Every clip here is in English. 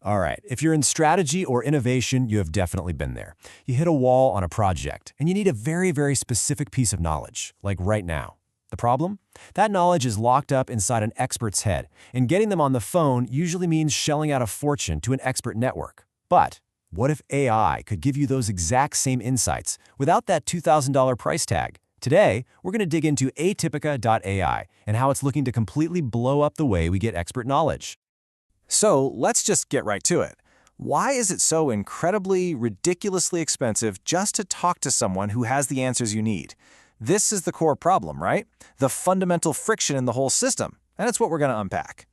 All right, if you're in strategy or innovation, you have definitely been there. You hit a wall on a project, and you need a very specific piece of knowledge, like right now. The problem? That knowledge is locked up inside an expert's head, and getting them on the phone usually means shelling out a fortune to an expert network. But what if AI could give you those exact same insights without that $2,000 price tag? Today, we're going to dig into atypica.AI and how it's looking to completely blow up the way we get expert knowledge. So let's just get right to it. Why is it so incredibly, ridiculously expensive just to talk to someone who has the answers you need? This is the core problem, right? The fundamental friction in the whole system. And it's what we're going to unpack.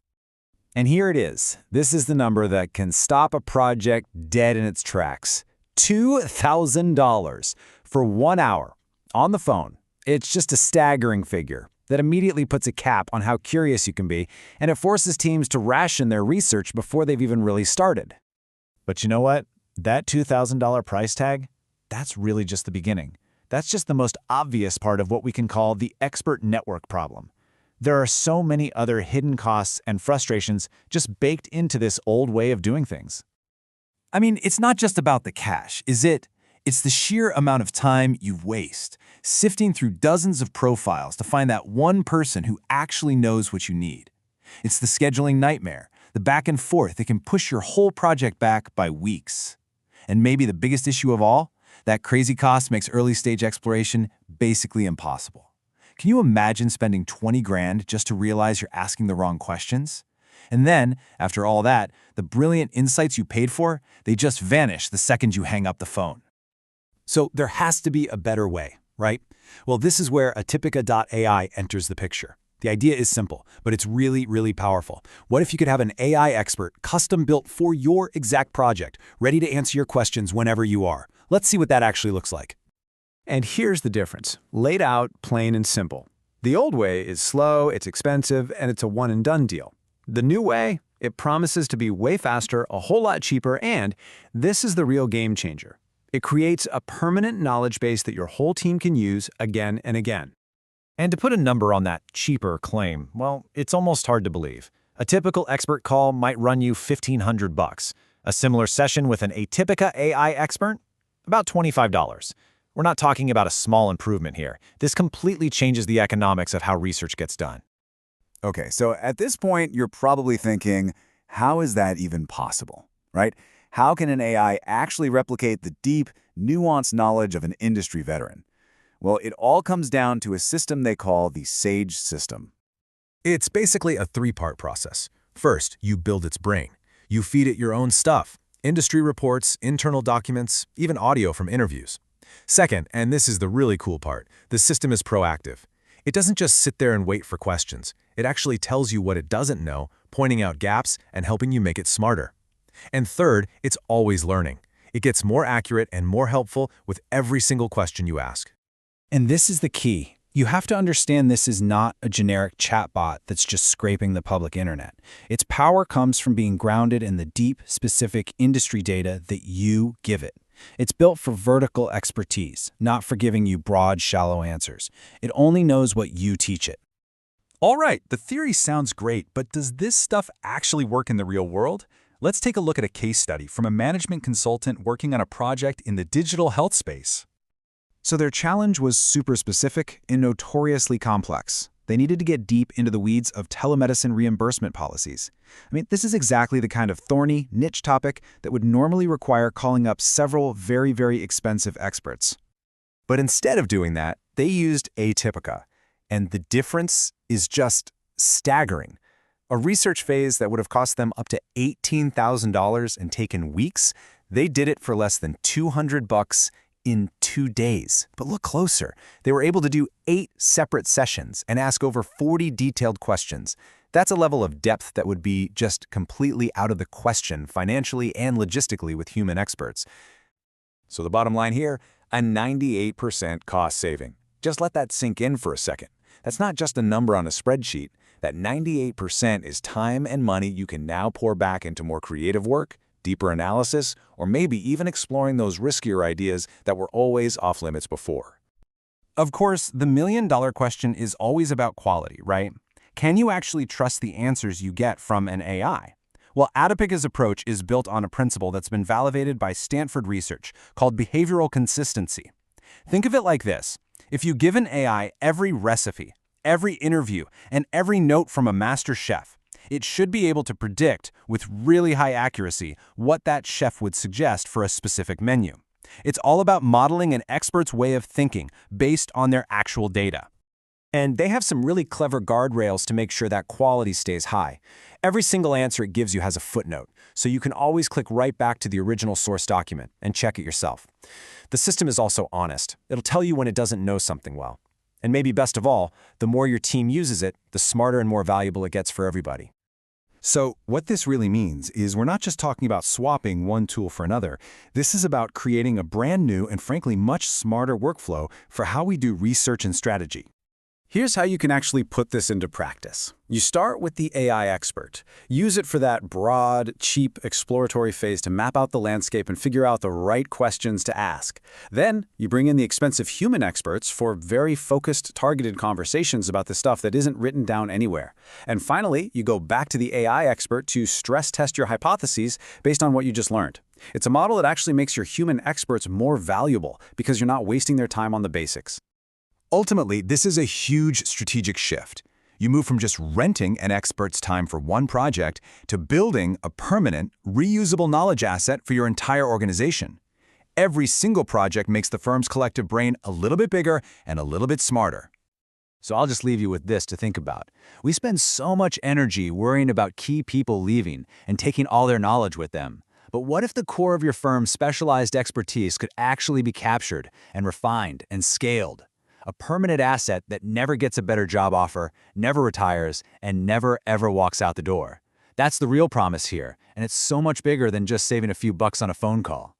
And here it is. This is the number that can stop a project dead in its tracks. $2,000 for 1 hour on the phone. It's just a staggering figure that immediately puts a cap on how curious you can be, and it forces teams to ration their research before they've even really started. But you know what? That $2,000 price tag, that's really just the beginning. That's just the most obvious part of what we can call the expert network problem. There are so many other hidden costs and frustrations just baked into this old way of doing things. I mean, it's not just about the cash, is it? It's the sheer amount of time you waste, sifting through dozens of profiles to find that one person who actually knows what you need. It's the scheduling nightmare, the back and forth that can push your whole project back by weeks. And maybe the biggest issue of all, that crazy cost makes early-stage exploration basically impossible. Can you imagine spending 20 grand just to realize you're asking the wrong questions? And then, after all that, the brilliant insights you paid for, they just vanish the second you hang up the phone. So there has to be a better way, right? Well, this is where atypica.AI enters the picture. The idea is simple, but it's really powerful. What if you could have an AI expert custom-built for your exact project, ready to answer your questions whenever you are? Let's see what that actually looks like. And here's the difference, laid out, plain and simple. The old way is slow, it's expensive, and it's a one-and-done deal. The new way, it promises to be way faster, a whole lot cheaper, and this is the real game changer. It creates a permanent knowledge base that your whole team can use again and again. And to put a number on that cheaper claim, well, it's almost hard to believe. A typical expert call might run you $1,500. A similar session with an Atypica AI expert? About $25. We're not talking about a small improvement here. This completely changes the economics of how research gets done. Okay, so at this point, you're probably thinking, how is that even possible, right? How can an AI actually replicate the deep, nuanced knowledge of an industry veteran? Well, it all comes down to a system they call the SAGE system. It's basically a three-part process. First, you build its brain. You feed it your own stuff, industry reports, internal documents, even audio from interviews. Second, and this is the really cool part, the system is proactive. It doesn't just sit there and wait for questions. It actually tells you what it doesn't know, pointing out gaps and helping you make it smarter. And third, it's always learning. It gets more accurate and more helpful with every single question you ask. And this is the key. You have to understand this is not a generic chatbot that's just scraping the public internet. Its power comes from being grounded in the deep, specific industry data that you give it. It's built for vertical expertise, not for giving you broad, shallow answers. It only knows what you teach it. All right, the theory sounds great, but does this stuff actually work in the real world? Let's take a look at a case study from a management consultant working on a project in the digital health space. So their challenge was super specific and notoriously complex. They needed to get deep into the weeds of telemedicine reimbursement policies. I mean, this is exactly the kind of thorny, niche topic that would normally require calling up several very expensive experts. But instead of doing that, they used Atypica. And the difference is just staggering. A research phase that would have cost them up to $18,000 and taken weeks, they did it for less than $200 in 2 days. But look closer. They were able to do 8 separate sessions and ask over 40 detailed questions. That's a level of depth that would be just completely out of the question financially and logistically with human experts. So the bottom line here, a 98% cost saving. Just let that sink in for a second. That's not just a number on a spreadsheet. That 98% is time and money you can now pour back into more creative work, deeper analysis, or maybe even exploring those riskier ideas that were always off limits before. Of course, the million-dollar question is always about quality, right? Can you actually trust the answers you get from an AI? Well, Atypica's approach is built on a principle that's been validated by Stanford research called behavioral consistency. Think of it like this. If you give an AI every recipe, every interview, and every note from a master chef, it should be able to predict, with really high accuracy, what that chef would suggest for a specific menu. It's all about modeling an expert's way of thinking based on their actual data. And they have some really clever guardrails to make sure that quality stays high. Every single answer it gives you has a footnote, so you can always click right back to the original source document and check it yourself. The system is also honest. It'll tell you when it doesn't know something well. And maybe best of all, the more your team uses it, the smarter and more valuable it gets for everybody. So what this really means is we're not just talking about swapping one tool for another. This is about creating a brand new and frankly much smarter workflow for how we do research and strategy. Here's how you can actually put this into practice. You start with the AI expert. Use it for that broad, cheap, exploratory phase to map out the landscape and figure out the right questions to ask. Then, you bring in the expensive human experts for very focused, targeted conversations about the stuff that isn't written down anywhere. And finally, you go back to the AI expert to stress test your hypotheses based on what you just learned. It's a model that actually makes your human experts more valuable because you're not wasting their time on the basics. Ultimately, this is a huge strategic shift. You move from just renting an expert's time for one project to building a permanent, reusable knowledge asset for your entire organization. Every single project makes the firm's collective brain a little bit bigger and a little bit smarter. So I'll just leave you with this to think about. We spend so much energy worrying about key people leaving and taking all their knowledge with them. But what if the core of your firm's specialized expertise could actually be captured and refined and scaled? A permanent asset that never gets a better job offer, never retires, and never ever walks out the door. That's the real promise here, and it's so much bigger than just saving a few bucks on a phone call.